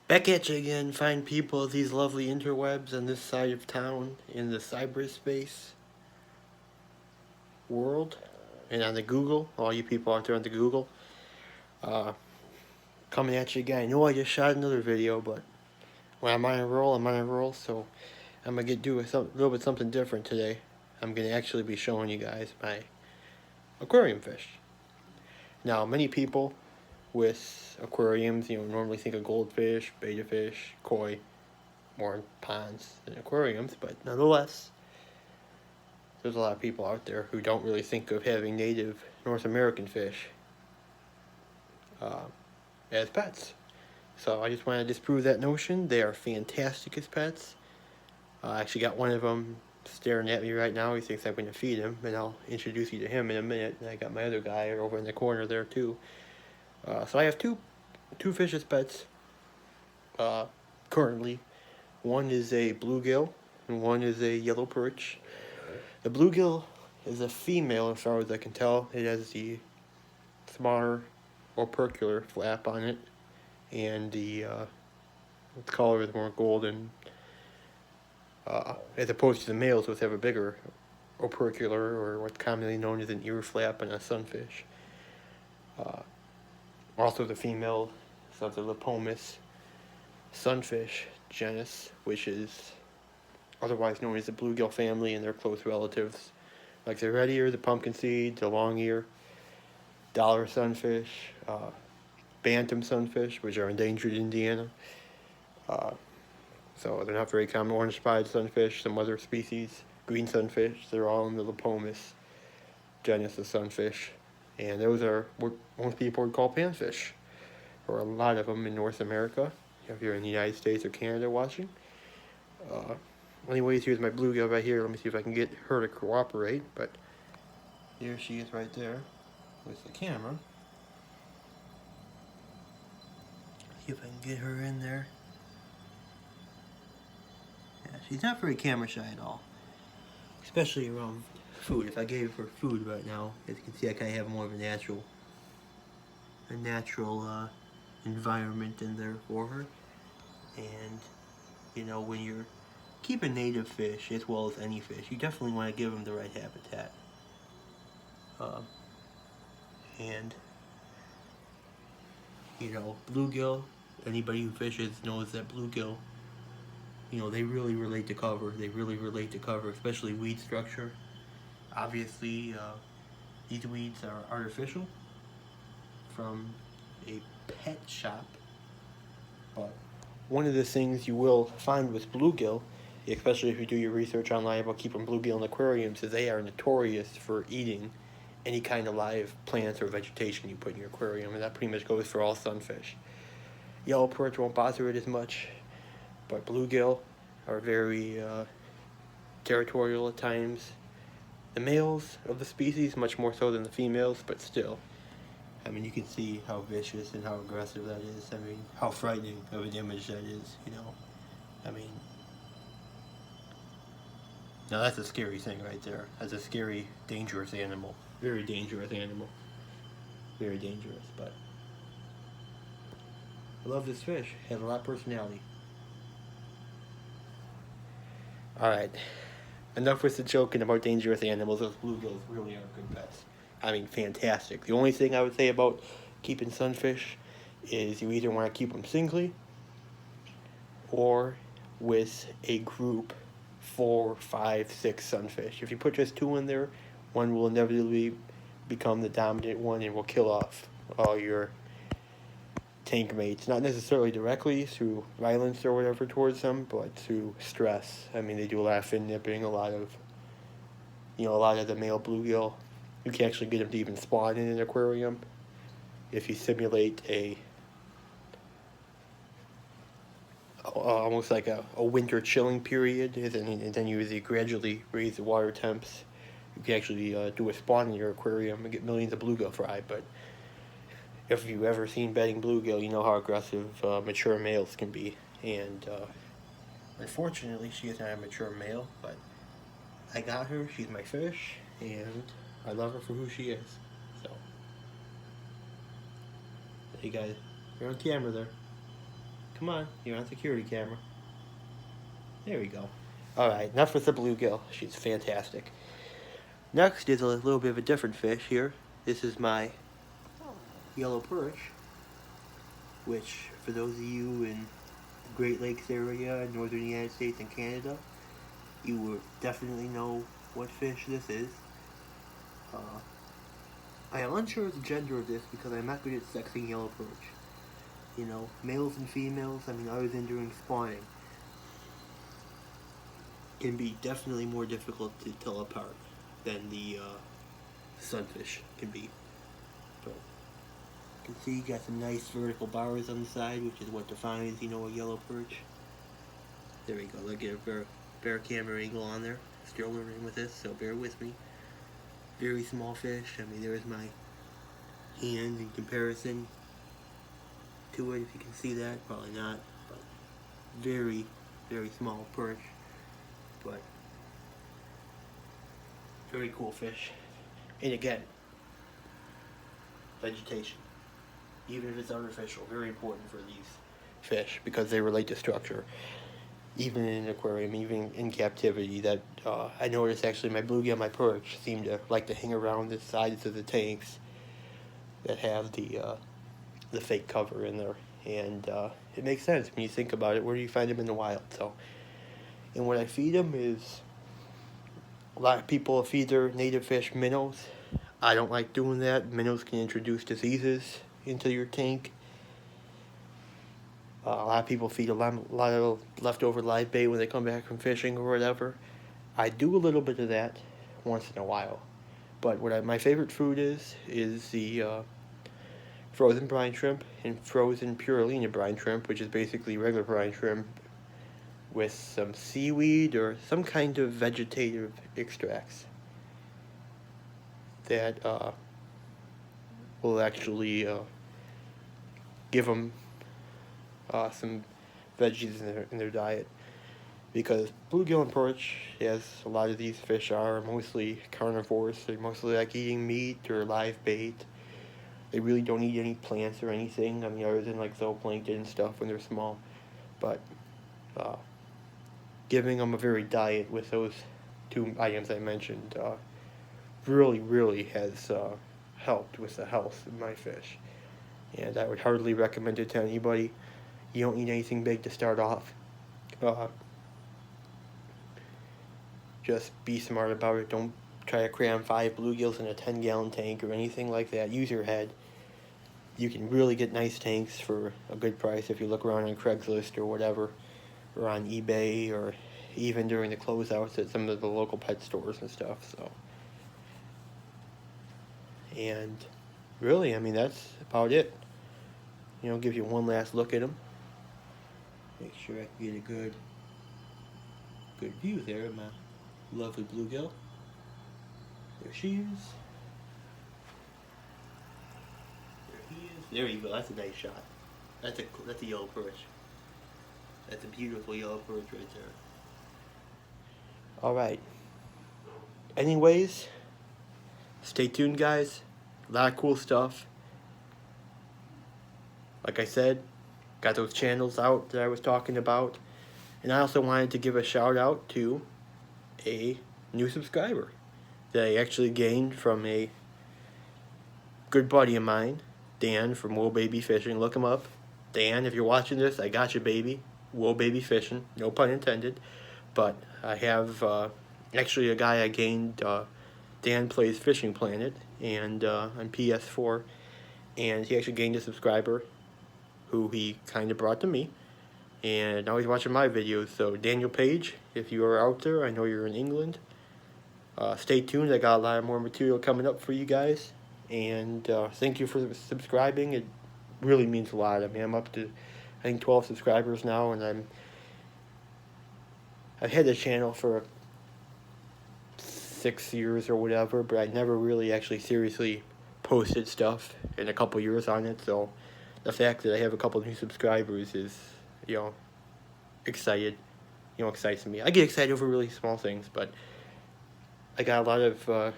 Back at you again, fine people of these lovely interwebs on this side of town in the cyberspace world and on the Google, all you people out there on the Google. Uh, Coming at you again. I know I just shot another video, but when I'm on a roll, I'm on a roll, so I'm going to do a little bit something different today. I'm going to actually be showing you guys my aquarium fish. Now, many people with aquariums, normally think of goldfish, betta fish, koi, more in ponds than aquariums, but nonetheless, there's a lot of people out there who don't really think of having native North American fish uh, as pets. So I just want to disprove that notion. They are fantastic as pets. I actually got one of them staring at me right now. He thinks I'm going to feed him, and I'll introduce you to him in a minute. And I got my other guy over in the corner there too. So I have two fish as pets currently. One is a bluegill, and one is a yellow perch. The bluegill is a female, as far as I can tell. It has the smaller opercular flap on it, and the color is more golden, as opposed to the males, which have a bigger opercular, or what's commonly known as an ear flap on a sunfish. Also, the female of the Lepomis sunfish genus, which is otherwise known as the bluegill family, and their close relatives, like the red ear, the pumpkin seed, the long ear, dollar sunfish, bantam sunfish, which are endangered in Indiana. So they're not very common. Orange-pied sunfish, some other species, green sunfish, they're all in the Lepomis genus of sunfish. And those are what most people would call panfish, or a lot of them in North America, if you're in the United States or Canada watching. Anyways, here's my bluegill right here. Let me see if I can get her to cooperate. But there she is right there with the camera. See if I can get her in there. Yeah, she's not very camera shy at all, especially around food. If I gave her food right now, as you can see, I kind of have more of a natural environment in there for her. And when you're keeping native fish as well as any fish, you definitely want to give them the right habitat. And bluegill, anybody who fishes knows that bluegill, they really relate to cover. They really relate to cover, especially weed structure. Obviously, these weeds are artificial from a pet shop, but one of the things you will find with bluegill, especially if you do your research online about keeping bluegill in aquariums, is they are notorious for eating any kind of live plants or vegetation you put in your aquarium, and that pretty much goes for all sunfish. Yellow perch won't bother it as much, but bluegill are very territorial at times. The males of the species much more so than the females, but still, I mean, you can see how vicious and how aggressive that is. I mean, how frightening of an image that is, I mean, now that's a scary thing right there. That's a scary, dangerous animal. Very dangerous animal. Very dangerous, but I love this fish. Has a lot of personality. Alright, enough with the joking about dangerous animals. Those bluegills really are good pets. I mean, fantastic. The only thing I would say about keeping sunfish is you either want to keep them singly or with a group, 4, 5, 6 sunfish. If you put just 2 in there, one will inevitably become the dominant one and will kill off all your tank mates. Not necessarily directly through violence or whatever towards them, but through stress. I mean, they do a lot of fin nipping, a lot of the male bluegill. You can actually get them to even spawn in an aquarium if you simulate almost like a winter chilling period, and then you gradually raise the water temps. You can actually do a spawn in your aquarium and get millions of bluegill fry. But if you've ever seen bedding bluegill, you know how aggressive mature males can be. And unfortunately, she is not a mature male, but I got her. She's my fish, and I love her for who she is. So, hey guys, you're on camera there. Come on, you're on security camera. There we go. Alright, enough with the bluegill. She's fantastic. Next is a little bit of a different fish here. This is my yellow perch, which, for those of you in the Great Lakes area, northern United States and Canada, you will definitely know what fish this is. I am unsure of the gender of this because I'm not good at sexing yellow perch. You know, males and females, I mean, other than during spawning, can be definitely more difficult to tell apart than the sunfish can be. But you can see you got some nice vertical bars on the side, which is what defines, you know, a yellow perch. There we go. Look at a bear camera angle on there. Still learning with this, so bear with me. Very small fish. I mean, there's my hand in comparison to it, if you can see that. Probably not, but very, very small perch. But very cool fish. And again, vegetation, even if it's artificial, very important for these fish because they relate to structure. Even in an aquarium, even in captivity, that I noticed actually my bluegill and my perch seem to like to hang around the sides of the tanks that have the fake cover in there, and it makes sense when you think about it. Where do you find them in the wild? So, and what I feed them is, a lot of people feed their native fish minnows. I don't like doing that. Minnows can introduce diseases into your tank. A lot of people feed a lot of leftover live bait when they come back from fishing or whatever. I do a little bit of that once in a while. But my favorite food is the frozen brine shrimp and frozen purulina brine shrimp, which is basically regular brine shrimp with some seaweed or some kind of vegetative extracts that will actually give them some veggies in their diet, because bluegill and perch, as a lot of these fish are mostly carnivores. They mostly like eating meat or live bait. They really don't eat any plants or anything, I mean, other than like zooplankton and stuff when they're small. But giving them a varied diet with those two items I mentioned really has helped with the health of my fish. And I would hardly recommend it to anybody. You don't need anything big to start off. Just be smart about it. Don't try to cram 5 bluegills in a 10-gallon tank or anything like that. Use your head. You can really get nice tanks for a good price if you look around on Craigslist or whatever, or on eBay, or even during the closeouts at some of the local pet stores and stuff. So, and really, I mean, that's about it. You know, give you one last look at them. Make sure I can get a good view there of my lovely bluegill. There she is. There he is. There you go. That's a nice shot. That's a yellow perch. That's a beautiful yellow perch right there. All right. Anyways, stay tuned, guys. A lot of cool stuff. Like I said, got those channels out that I was talking about. And I also wanted to give a shout out to a new subscriber that I actually gained from a good buddy of mine, Dan from Wool Baby Fishing. Look him up. Dan, if you're watching this, I got you, baby. Wool Baby Fishing. No pun intended. But I have actually a guy I gained, Dan Plays Fishing Planet, and on PS4. And he actually gained a subscriber who he kind of brought to me, and now he's watching my videos. So Daniel Page, if you are out there, I know you're in England, stay tuned. I got a lot more material coming up for you guys, and thank you for subscribing. It really means a lot. I mean, I'm up to, I think, 12 subscribers now, and I've had the channel for 6 years or whatever, but I never really actually seriously posted stuff in a couple years on it. So the fact that I have a couple new subscribers is, excites me. I get excited over really small things, but I got a lot of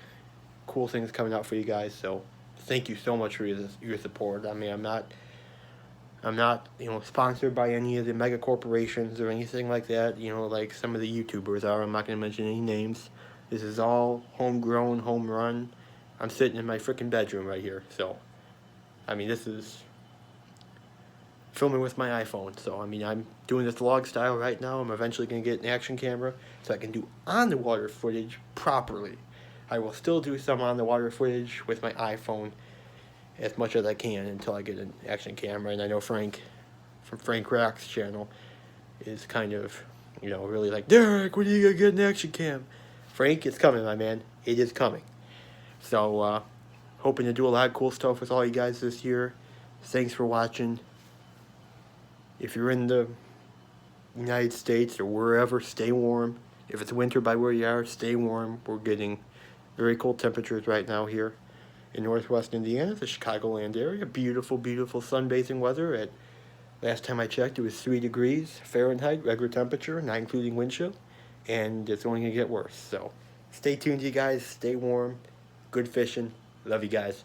cool things coming out for you guys, so thank you so much for your support. I mean, I'm not I'm not, sponsored by any of the mega corporations or anything like that, like some of the YouTubers are. I'm not going to mention any names. This is all homegrown, home run. I'm sitting in my freaking bedroom right here. So, I mean, this is filming with my iPhone. So, I mean, I'm doing this vlog style right now. I'm eventually going to get an action camera so I can do on the water footage properly. I will still do some on the water footage with my iPhone as much as I can until I get an action camera. And I know Frank from Frank Rack's channel is kind of, really like, Derek, when are you gonna get an action cam? Frank, it's coming, my man. It is coming. So, hoping to do a lot of cool stuff with all you guys this year. Thanks for watching. If you're in the United States or wherever, stay warm. If it's winter by where you are, stay warm. We're getting very cold temperatures right now here in northwest Indiana, the Chicagoland area. Beautiful, beautiful sunbathing weather. At last time I checked, it was 3 degrees Fahrenheit, regular temperature, not including wind chill, and it's only going to get worse. So stay tuned, you guys. Stay warm. Good fishing. Love you guys.